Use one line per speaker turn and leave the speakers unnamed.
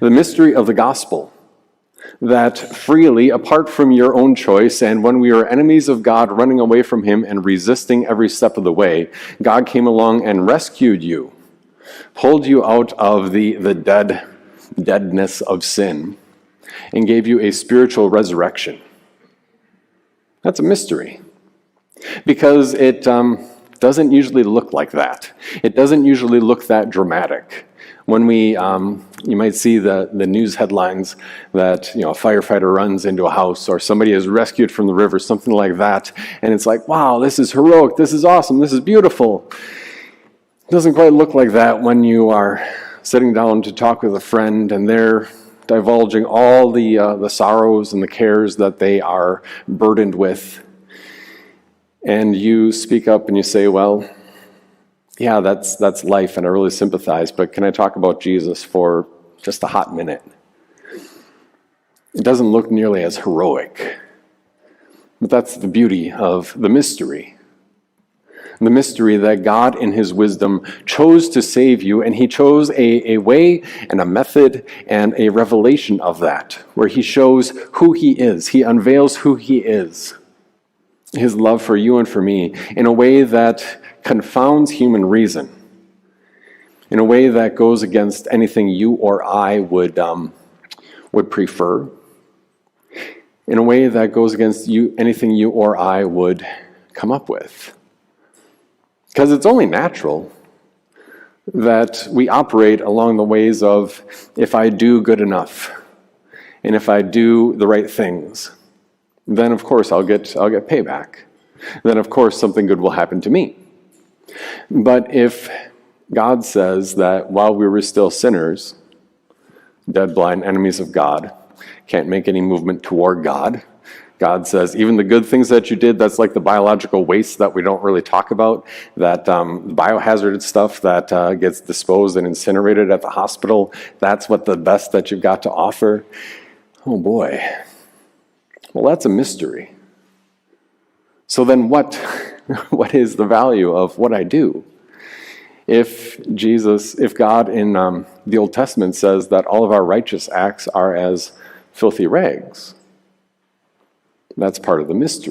The mystery of the gospel, that freely, apart from your own choice, and when we were enemies of God, running away from him and resisting every step of the way, God came along and rescued you, pulled you out of the deadness of sin, and gave you a spiritual resurrection. That's a mystery, because it doesn't usually look like that. It doesn't usually look that dramatic. When we, you might see the news headlines that, a firefighter runs into a house, or somebody is rescued from the river, something like that, and it's like, wow, this is heroic, this is awesome, this is beautiful. It doesn't quite look like that when you are sitting down to talk with a friend, and they're divulging all the sorrows and the cares that they are burdened with. And you speak up and you say, well, yeah, that's life, and I really sympathize, but can I talk about Jesus for just a hot minute? It doesn't look nearly as heroic, but that's the beauty of the mystery. The mystery that God in his wisdom chose to save you, and he chose a way and a method and a revelation of that, where he shows who he is. He unveils who he is, his love for you and for me, in a way that confounds human reason, in a way that goes against anything you or I would prefer, in a way that goes against anything you or I would come up with. Because it's only natural that we operate along the ways of, if I do good enough, and if I do the right things, then of course I'll get payback. Then of course something good will happen to me. But if God says that while we were still sinners, dead, blind, enemies of God, can't make any movement toward God, God says, even the good things that you did, that's like the biological waste that we don't really talk about, that biohazard stuff that gets disposed and incinerated at the hospital, that's what the best that you've got to offer. Oh boy. Well, that's a mystery. So then what is the value of what I do? If God in the Old Testament says that all of our righteous acts are as filthy rags, that's part of the mystery.